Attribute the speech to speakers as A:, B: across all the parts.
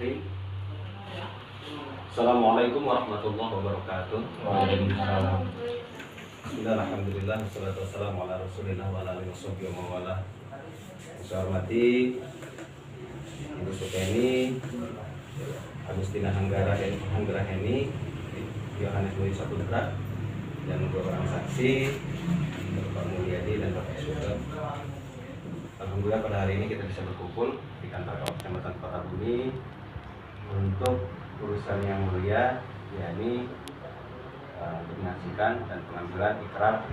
A: Bismillahirrahmanirrahim. Assalamualaikum warahmatullahi wabarakatuh.
B: Waalaikumsalam.
A: Alhamdulillah, wassalatu wassalamu ala rasulillah wa ala alihi washabihi wa mawalah. Saya hormati Ibu Sukeni, Agustina Anggraheni, Yohanes Dwi Saputra, dan dua orang saksi, Bapak Mulyadi dan Bapak Sugeng. Alhamdulillah pada hari ini kita bisa berkumpul di kantor Kecamatan Kota-Bumi untuk urusan yang mulia, yakni untuk menyaksikan dan pengambilan ikrar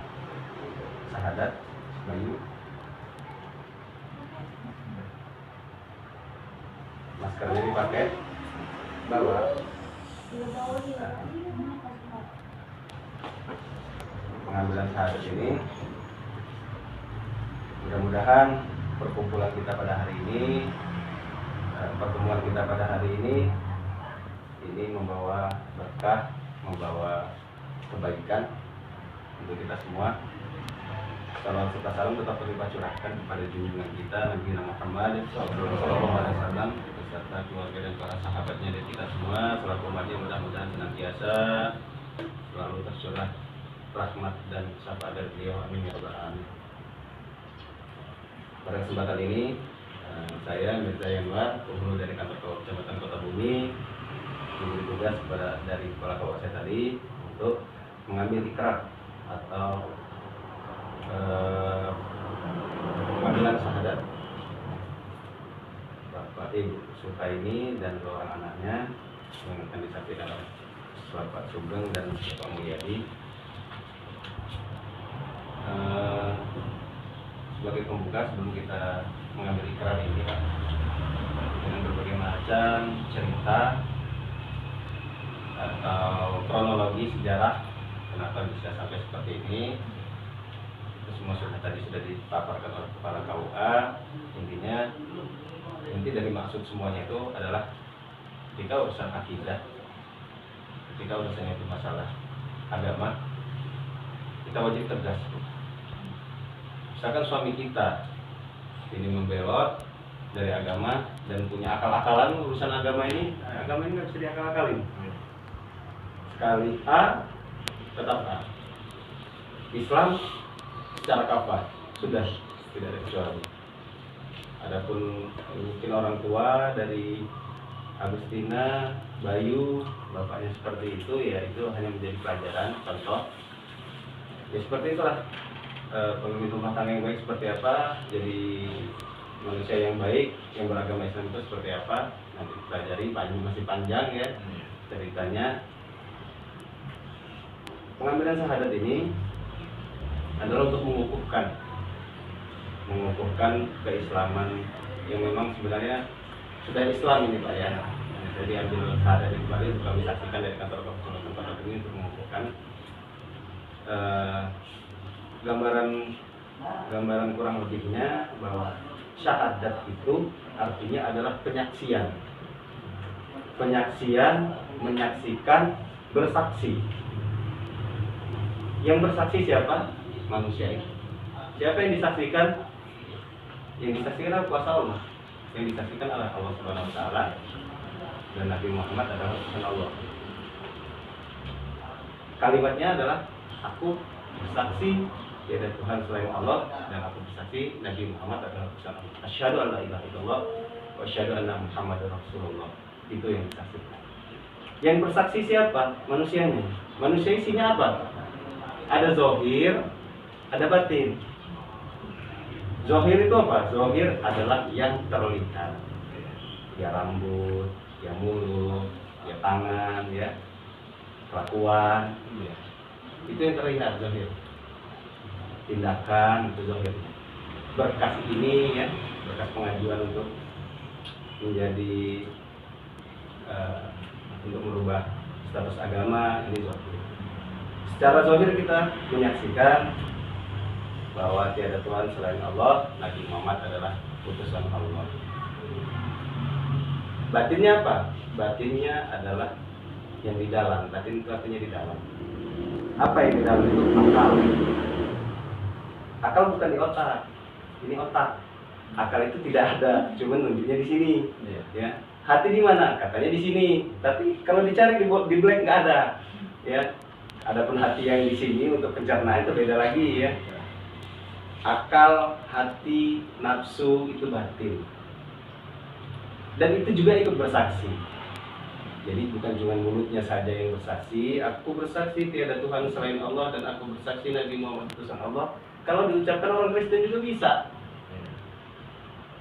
A: syahadat Bayu. Maskernya dipakai, bawa. Pengambilan syahadat ini mudah-mudahan perkumpulan kita pada hari ini, pertemuan kita pada hari ini membawa berkah, membawa kebaikan untuk kita semua. Salam serta salam tetap terlibat curahkan kepada junjungan kita Nabi Muhammad sallallahu alaihi wasallam beserta keluarga dan para sahabatnya dan kita semua selaku umatnya, mudah-mudahan senantiasa selalu tercurah rahmat dan syafaat dari beliau, amin ya rabbal alamin. Pada kesempatan ini saya Mirza Yanwar, penghulu dari kantor Kecamatan Kota-Bumi, diberi tugas dari kepala kawasan tadi untuk mengambil ikrar atau pengambilan syahadat Bapak Ibu Sukaini dan dua orang anaknya yang akan disampaikan oleh Bapak Sugeng dan Bapak Mulyadi. Sebagai pembuka sebelum kita mengambil ikrar ini, Pak, dengan berbagai macam cerita atau kronologi sejarah kenapa bisa sampai seperti ini, itu semua sudah dipaparkan oleh kepala KUA. Inti dari maksud semuanya itu adalah ketika urusan akidah, ketika urusan itu masalah agama, kita wajib tegas. Misalkan suami kita ini membelot dari agama dan punya akal-akalan urusan agama ini nggak bisa diakal-akalin. Sekali A, tetap A. Islam secara kafah sudah tidak ada kecuali. Adapun mungkin orang tua dari Agustina, Bayu, bapaknya seperti itu, ya itu hanya menjadi pelajaran, contoh. Ya seperti itulah. Pemimpin rumah tangga yang baik seperti apa, jadi manusia yang baik yang beragama Islam itu seperti apa, nanti dipelajari, masih panjang ya ceritanya. Pengambilan syahadat ini adalah untuk mengukuhkan keislaman yang memang sebenarnya sudah Islam ini, Pak, ya. Jadi ambil syahadat ini kemarin untuk kami saksikan dari kantor Kecamatan Kota-Bumi untuk mengukuhkan gambaran kurang lebihnya bahwa syahadat itu artinya adalah penyaksian, menyaksikan, bersaksi. Yang bersaksi siapa? Manusia itu. Siapa yang disaksikan? Yang disaksikan adalah kuasa Allah. Yang disaksikan adalah Allah Subhanahu wa taala, dan Nabi Muhammad adalah utusan Allah. Kalimatnya adalah aku bersaksi tiada Tuhan selain Allah, dan aku bersaksi Nabi Muhammad adalah utusan Allah. Asyhadu an la ilaha illallah wa asyhadu anna Muhammadar Rasulullah. Itu yang disaksikan. Yang bersaksi siapa? Manusianya. Manusia isinya apa? Ada zahir, ada batin. Zahir itu apa? Zahir adalah yang terlihat. Ya rambut, ya mulut, ya tangan, ya kelakuan, ya. Itu yang terlihat zahir. Tindakan itu zahir. Berkas ini ya, berkas pengajuan untuk menjadi untuk merubah status agama, ini zahir. Secara zahir kita menyaksikan bahwa tiada Tuhan selain Allah, Nabi Muhammad adalah utusan Allah. Batinnya apa? Batinnya adalah yang di dalam. Batin itu artinya di dalam. Apa yang di dalam itu? Akal. Akal bukan di otak. Ini otak. Akal itu tidak ada, cuma nunjuknya di sini. Ya.
B: Hati di mana? Katanya di sini. Tapi kalau dicari di blank nggak ada. Ya. Adapun hati yang di sini untuk pencernaan itu beda lagi ya. Akal, hati, nafsu itu batin. Dan itu juga ikut bersaksi. Jadi bukan cuma mulutnya saja yang bersaksi, aku bersaksi tiada Tuhan selain Allah dan aku bersaksi Nabi Muhammad utusan Allah. Kalau diucapkan orang Kristen juga bisa.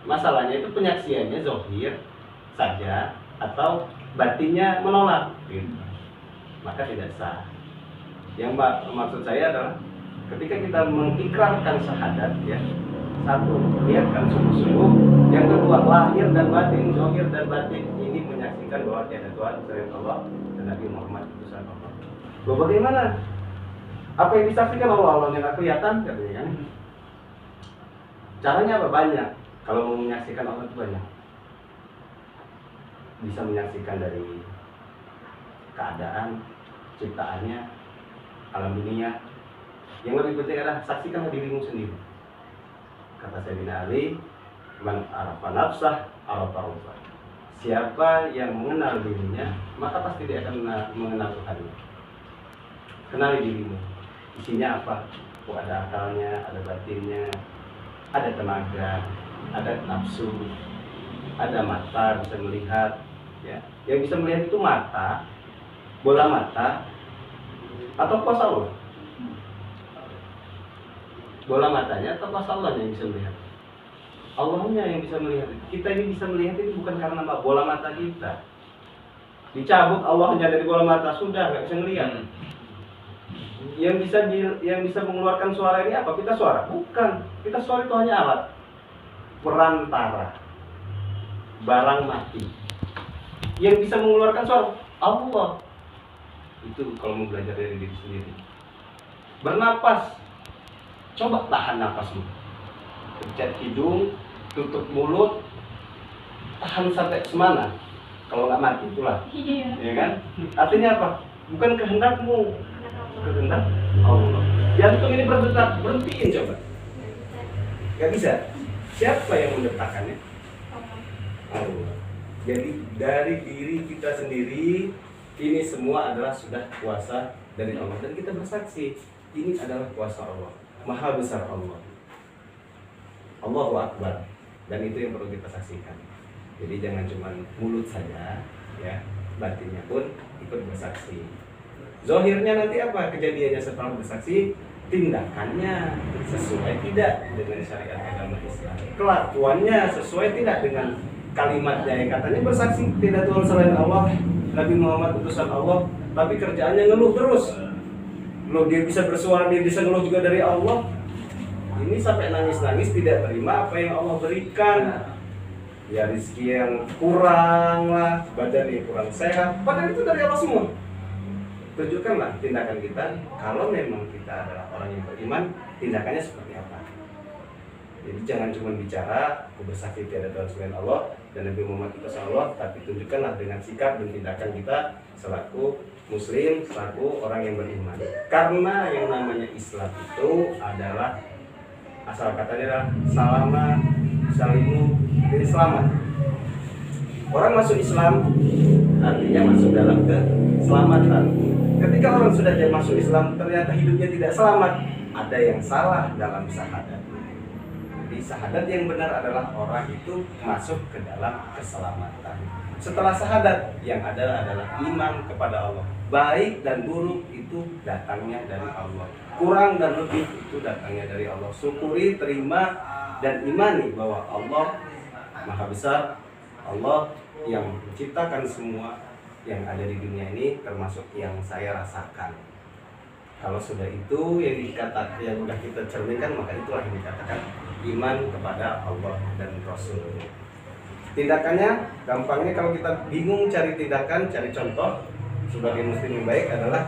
B: Masalahnya itu penyaksiannya zahir saja atau batinnya menolak, gitu. Maka tidak sah. Yang maksud saya adalah ketika kita mengikrarkan syahadat, ya, satu, niatkan sungguh-sungguh. Yang kedua, lahir dan batin, zahir dan batin ini menyaksikan bahwa tiada Tuhan selain Allah dan Nabi Muhammad utusan Allah. Bagaimana? Apa yang disaksikan Allah yang nggak kelihatan, katanya kan? Caranya apa? Banyak. Kalau mau menyaksikan Allah itu banyak. Bisa menyaksikan dari keadaan, ciptaannya, alam dunia. Yang lebih penting adalah saksikan dirimu sendiri. Kata Sayyidina Ali, man arafa nafsah arafa rabbah. Siapa yang mengenal dirinya, maka pasti dia akan mengenal Tuhannya. Kenali dirimu. Isinya apa? Oh, ada akalnya, ada batinnya, ada tenaga, ada nafsu, ada mata bisa melihat, ya. Yang bisa melihat itu mata, bola mata, atau kuasa Allah. Bola matanya atau kuasa Allah yang bisa melihat. Allahnya yang bisa melihat. Kita ini bisa melihat itu bukan karena bola mata kita. Dicabut Allahnya dari bola mata, sudah nggak bisa melihat. Yang bisa mengeluarkan suara ini apa? Kita suara? Bukan. Kita suara itu hanya alat perantara, barang mati. Yang bisa mengeluarkan suara Allah. Itu kalau mau belajar dari diri sendiri. Bernapas, coba tahan napasmu. Pencet hidung, tutup mulut, tahan sampai semana. Kalau nggak mati itulah, ya kan? Artinya apa? Bukan kehendakmu, kehendak Allah. Jantung ini berdetak, berhentiin coba. Gak bisa. Siapa yang mendetakkannya? Allah. Jadi dari diri kita sendiri, ini semua adalah sudah kuasa dari Allah. Dan kita bersaksi, ini adalah kuasa Allah. Maha besar Allah. Allahu Akbar. Dan itu yang perlu kita saksikan. Jadi jangan cuma mulut saja, ya, batinnya pun ikut bersaksi. Zahirnya nanti apa kejadiannya setelah bersaksi? Tindakannya sesuai tidak dengan syariat agama Islam. Kelakuannya sesuai tidak dengan kalimatnya yang katanya bersaksi tidak Tuhan selain Allah, Nabi Muhammad utusan Allah, tapi kerjaannya ngeluh terus. Loh, dia bisa bersuara, dia bisa ngeluh juga dari Allah. Ini sampai nangis-nangis tidak terima apa yang Allah berikan. Ya rezeki yang kurang lah, badan yang kurang sehat, padahal itu dari Allah semua. Tunjukkanlah tindakan kita. Kalau memang kita adalah orang yang beriman, tindakannya seperti apa. Jadi jangan cuma bicara aku bersaksi tiada Tuhan selain Allah dan Nabi Muhammad itu Allah, tapi tunjukkanlah dengan sikap dan tindakan kita selaku Muslim, selaku orang yang beriman. Karena yang namanya Islam itu adalah asal katanya adalah salama, salimu, jadi selamat. Orang masuk Islam artinya masuk dalam keselamatan. Ketika orang sudah masuk Islam ternyata hidupnya tidak selamat, ada yang salah dalam syahadat. Jadi syahadat yang benar adalah orang itu masuk ke dalam keselamatan. Setelah syahadat yang ada adalah iman kepada Allah. Baik dan buruk itu datangnya dari Allah. Kurang dan lebih itu datangnya dari Allah. Syukuri, terima dan imani bahwa Allah Maha Besar, Allah yang menciptakan semua yang ada di dunia ini, termasuk yang saya rasakan. Kalau sudah itu yang dikatakan, yang sudah kita cerminkan, maka itulah yang dikatakan iman kepada Allah dan Rasul. Tindakannya gampangnya kalau kita bingung cari tindakan, cari contoh sebagai muslim yang baik adalah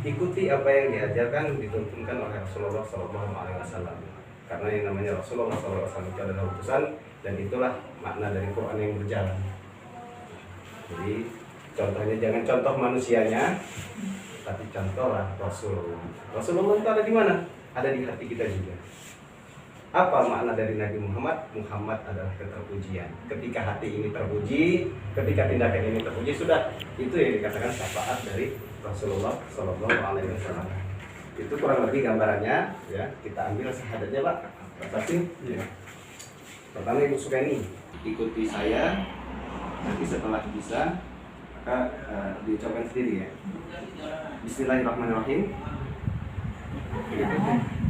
B: ikuti apa yang diajarkan, dituntunkan oleh Rasulullah SAW. Karena yang namanya Rasulullah SAW itu adalah utusan, dan itulah makna dari Quran yang berjalan. Jadi contohnya jangan contoh manusianya, tapi contohlah Rasulullah. Rasulullah itu ada di mana? Ada di hati kita juga. Apa makna dari Nabi Muhammad? Muhammad adalah keterpujian. Ketika hati ini terpuji, ketika tindakan ini terpuji, sudah itu yang dikatakan syafaat dari Rasulullah Shallallahu Alaihi Wasallam. Itu kurang lebih gambarannya, ya. Kita ambil syahadatnya, Pak. Pasti. Ya. Pertama Ibu Sukeni, ikuti saya. Nanti setelah bisa, maka diucapkan sendiri ya. Bismillahirrahmanirrahim.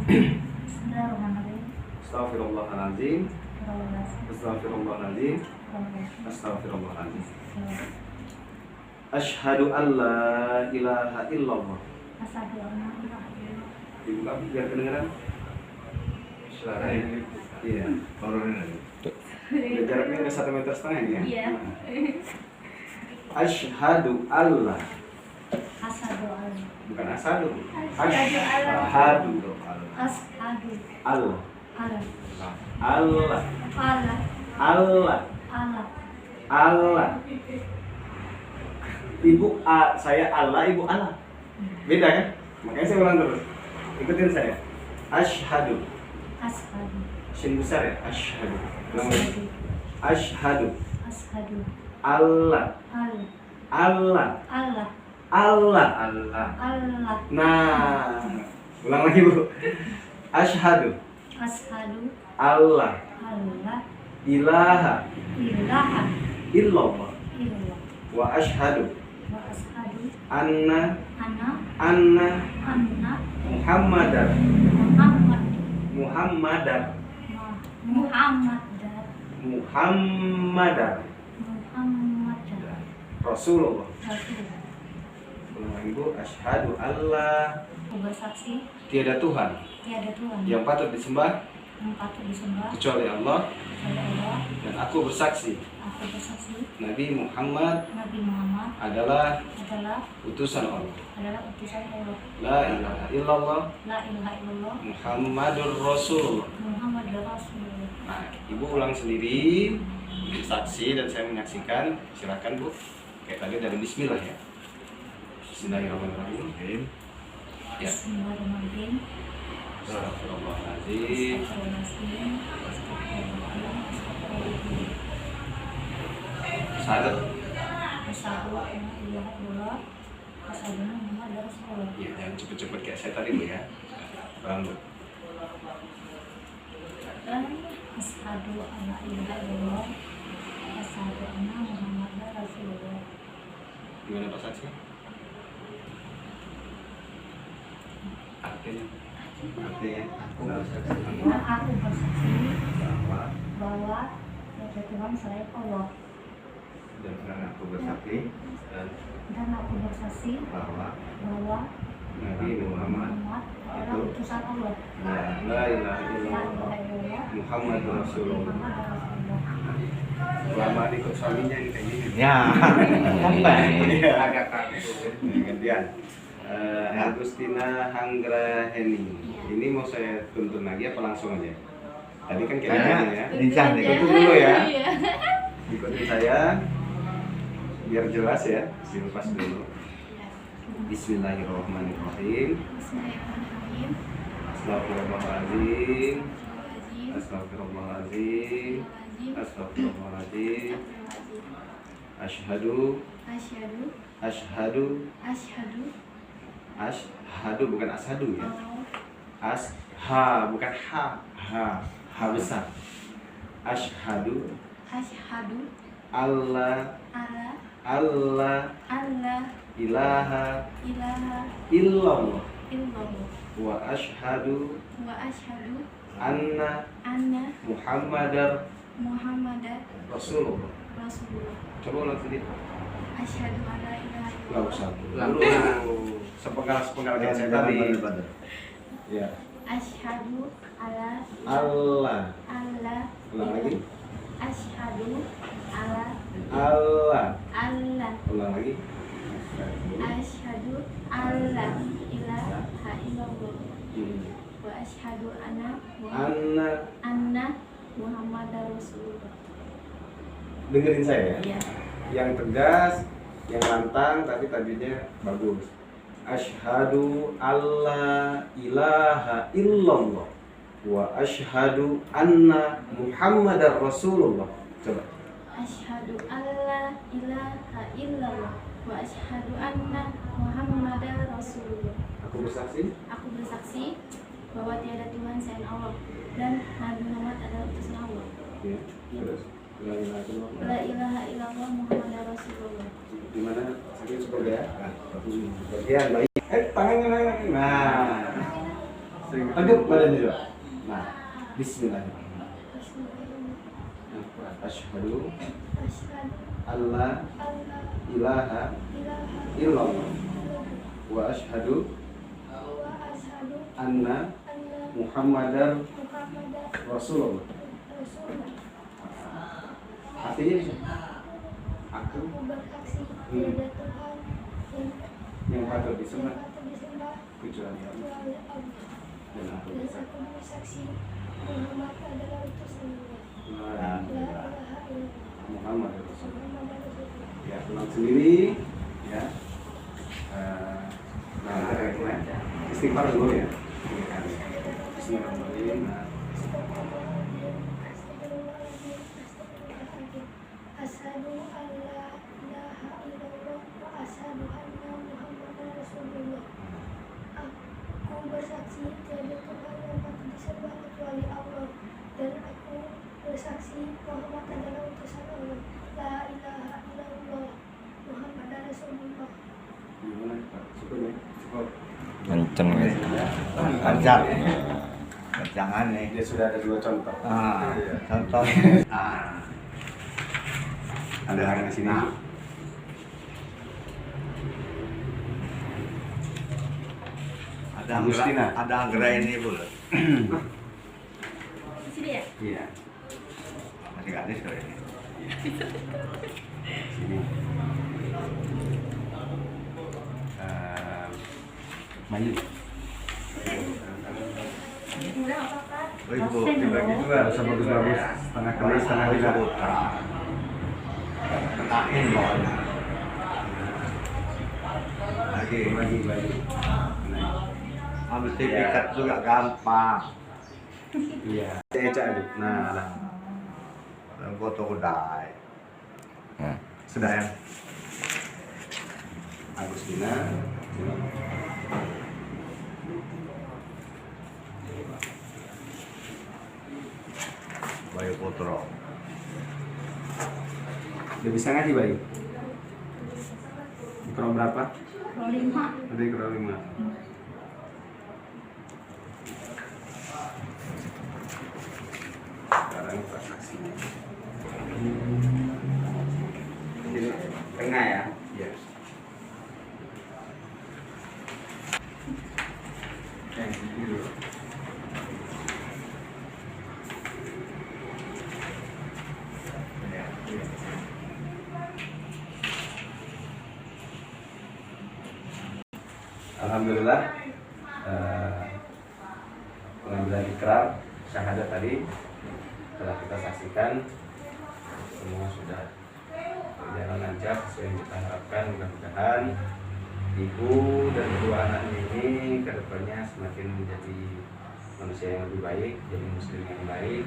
C: Bismillahirrahmanirrahim.
B: Astaghfirullahaladzim. Astaghfirullahaladzim. Astaghfirullahaladzim. Asyhadu an la ilaha illallah.
C: Asyhadu an la ilaha illallah.
B: Ibu kami biar kedengeran. Suara ini. Iya. Jaraknya udah 1,5 meter ini ya.
C: Iya.
B: Asyhadu alla.
C: Asyhadu an.
B: Bukan asadu.
C: Asyhadu
B: Asyhadu.
C: Asyhadu
B: Allah.
C: Allah.
B: Allah.
C: Allah.
B: Allah.
C: Allah.
B: Allah. Ibu saya Allah, ibu Allah. Beda kan? Makanya saya ulang terus. Ikutin saya. Asyhadu.
C: Asyhadu.
B: Shin besar ya? Asyhadu.
C: Asyhadu.
B: Asyhadu.
C: Asyhadu.
B: Allah.
C: Allah.
B: Allah.
C: Allah.
B: Allah.
C: Allah.
B: Nah, ulang lagi Bu. Asyhadu.
C: Asyhadu
B: Allah.
C: Allah.
B: Ilaha.
C: Ilaha
B: Illallah.
C: illallah.
B: Wa asyhadu.
C: Wa asyhadu
B: Anna.
C: anna
B: Anna.
C: anna
B: Muhammadar.
C: Muhammad
B: Muhammadar.
C: Muhammadar
B: Muhammadar.
C: Muhammadar
B: Rasulullah.
C: Rasulullah.
B: Ulang lagi Bu. Asyhadu Allah.
C: Aku bersaksi
B: Tiada Tuhan
C: tiada Tuhan
B: yang patut disembah
C: yang patut disembah
B: kecuali Allah,
C: kecuali Allah.
B: dan aku bersaksi
C: Aku bersaksi
B: Nabi Muhammad
C: Nabi Muhammad
B: adalah
C: adalah
B: utusan Allah.
C: utusan Allah.
B: La ilaha illallah
C: La ilaha illallah
B: Muhammadur Rasulullah.
C: Muhammad Rasulullah.
B: Nah, Ibu ulang sendiri, saksi dan saya menyaksikan. Silakan Bu. Kayak tadi dari Bismillah ya. Bismillahirrahmanirrahim. Ya.
C: Bismillahirrahmanirrahim.
B: Astagfirullahaladzim.
C: Astagfirullahaladzim. Astagfirullahaladzim.
B: Sadat.
C: Asyhadu an la ilaha illallah. Asyhadu anna Muhammadar Rasulullah.
B: Ya, jangan cepet-cepet kayak saya tadi Bu ya. Bang Bu.
C: Asyhadu an la ilaha illallah. Asyhadu anna Muhammadar Rasulullah.
B: Gimana Pak Saksi? Artinya aku bersaksi
C: Aku bersaksi
B: bahwa
C: bahwa tiada Tuhan selain Allah,
B: dan aku bersaksi
C: dan aku bersaksi
B: bahwa
C: bahwa
B: Nabi Muhammad
C: adalah utusan Allah.
B: la ilaha
C: La
B: illallah
C: ilaha illallah
B: Muhammadur Rasulullah.
C: Muhammad Rasulullah.
B: Selama ikut suaminya ini kayak gini.
D: Ya, sampai.
B: Iya, agak takut. Ini gantian. Agustina Hanggraheni. Ini mau saya tuntun lagi apa langsung aja? Tadi kan kayak gini ya.
D: Lincah nih.
B: Tuntun dulu ya. Ikutin saya biar jelas ya. Dilepas dulu. Bismillahirrahmanirrahim.
C: Bismillahirrahmanirrahim.
B: Astagfirullahaladzim. Astagfirullahaladzim. Astagfirullahaladzim. Asyhadu.
C: Asyhadu
B: Asyhadu.
C: asyhadu
B: Asyhadu bukan ashadu ya.
C: Allah
B: Bukan ha besar. Asyhadu
C: asyhadu
B: Allah
C: alla
B: ilaha
C: ilaha
B: illallah
C: illallah
B: wa asyhadu
C: wa asyhadu
B: anna
C: anna
B: Muhammadar
C: Muhammadar
B: Rasulullah.
C: Rasulullah.
B: Coba ulang sedikit.
C: Asyhadu an la ilaha
B: Enggak
C: illallah.
B: usah. Dulu sepenggal kayak saya tadi. Ya.
C: Asyhadu alla
B: Allah. Ulang lagi.
C: Asyhadu alla
B: Allah. Ulang lagi.
C: asyhadu alla ilaha illallah
B: Hmm.
C: wa asyhadu
B: Anna.
C: anna Muhammadar Rasulullah.
B: Dengerin saya ya.
C: Ya.
B: Yang tegas, yang lantang, tapi tajwidnya bagus. Asyhadu alla ilaha illallah. Wa asyhadu anna Muhammadar Rasulullah. Coba.
E: Asyhadu alla ilaha illallah wa asyhadu anna Muhammadar Rasulullah.
B: Aku bersaksi
E: Aku bersaksi bahwa tiada Tuhan selain Allah dan Nabi Muhammad adalah utusan Allah.
B: ya. Terus la ilaha illallah.
E: La ilaha illallah Muhammadar Rasulullah.
B: Di mana saking syukur ya? Bagian baik. Tangannya lagi. Nah. Tegak badannya juga. Nah, bismillahirrahmanirrahim. Asyhadu
E: Asyhadu
B: alla
E: alla
B: ilaha
E: ilaha
B: illallah wa asyhadu
E: wa asyhadu
B: anna
E: anna
B: Muhammadar
E: Muhammadar
B: Rasulullah.
E: Rasulullah.
B: Artinya bisa. Aku
E: Aku bersaksi tiada Tuhan
B: yang patut
E: yang
B: disembah
E: patut disembah
B: kecuali Allah.
E: kecuali Allah.
B: Dan aku
E: Dan aku bersaksi Muhammad adalah utusan Allah. La ilaha illallah
B: Muhammad Rasulullah.
E: Muhammadar Rasulullah.
B: Ya, pulang sendiri ya. Nah, istighfar dulu ya. Bismillahirrahmanirrahim. Nah,
E: Asyhadu an la ilaha illallah wa asyhadu anna Muhammadar Rasulullah. Aku bersaksi tiada Tuhan yang patut disembah kecuali Allah dan aku bersaksi Muhammad adalah utusan Allah. La ilaha illallah Muhammadar Rasulullah.
B: gimana Pak? Syukurnya? Syukur.
D: Kenceng ya. Kencang. Kencangan nih.
B: Dia sudah ada 2 contoh.
D: Contoh.
B: Ada yang di sini.
D: Ada
B: Agustina.
D: Ada anggrek ini pula.
E: Di sini ya?
B: Iya.
D: Masih gadis kali ini.
B: Sini. Maju.
E: Udah apa-apa.
D: Oh, ibu dibagi dua.
B: Nggak usah bagus-bagus. Setengah kelas, setengah tidak.
D: Tekain bawahnya. Lagi.
B: Bagi.
D: Ambil sertifikat juga gampang.
B: Iya. Eca aduk. Nah,
D: Dan foto udah.
B: sudah ya. Agustina.
D: Bayu Putro.
B: Udah bisa ngaji Bayu? Ikro berapa?
C: Kalau 5.
B: Nanti ikro 5. Sekarang transaksinya. Ini tengah ya? Iya. Ini dulu. Alhamdulillah pengambilan ikrar syahadat tadi telah kita saksikan, semua sudah berjalan lancar sesuai yang kita harapkan. Mudah-mudahan ibu dan kedua anaknya ini kedepannya semakin menjadi manusia yang lebih baik, jadi muslim yang baik,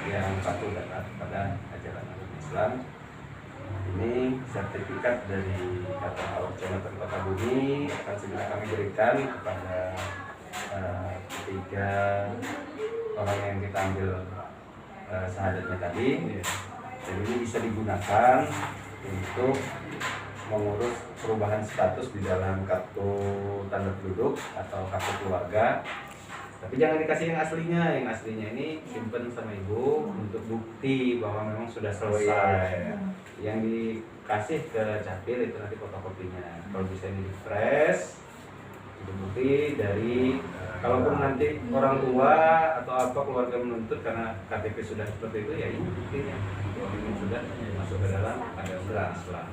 B: yang patuh dan taat kepada ajaran agama Islam. Ini sertifikat dari kata Kecamatan Kota Bumi akan segera kami berikan kepada ketiga orang yang kita ambil syahadatnya tadi. Dan ini bisa digunakan untuk mengurus perubahan status di dalam kartu tanda penduduk atau kartu keluarga. Tapi jangan dikasih yang aslinya ini simpen sama ibu untuk bukti bahwa memang sudah selesai. Yang dikasih ke Capil itu nanti fotokopinya. Kalau bisa ini di fresh, itu bukti dari kalaupun nanti orang tua atau apa keluarga menuntut karena KTP sudah seperti itu, ya ini buktinya bahwa ini sudah masuk ke dalam agama Islam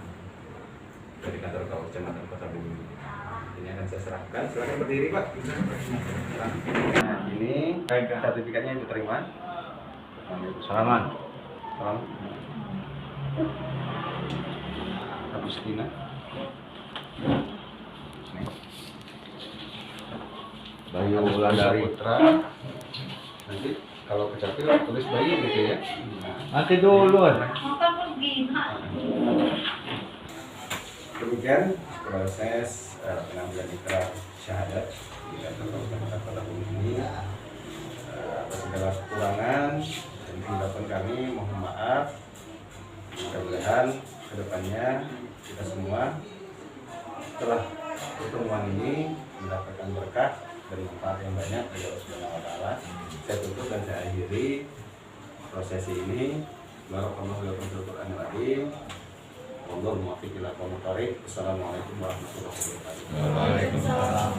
B: dari kantor Kecamatan Kota Bumi. Ini akan saya serahkan. Silakan berdiri Pak. Nah, ini sertifikatnya Ibu terima.
D: Salaman.
B: Salam. Agustina.
D: Bayu Wulandari.
B: Putra. Nanti kalau kecapil tulis bayi gitu ya.
D: Nanti dulu.
C: Makan pergi, nak.
B: Demikian proses pengambilan ikrar syahadat di kantor Kabupaten Tahun ini. Atas segala kekurangan dan kehidupan kami mohon maaf. Mudah-mudahan kedepannya kita semua setelah pertemuan ini mendapatkan berkah dan manfaat yang banyak dari Allah Subhanahu wa taala. Saya tutup dan saya akhiri prosesi ini. Barakallahu lakum fil Qur'anil azim. Wallahu muwaffiq ila aqwamit thoriq. Assalamualaikum warahmatullahi wabarakatuh.
D: Waalaikumsalam.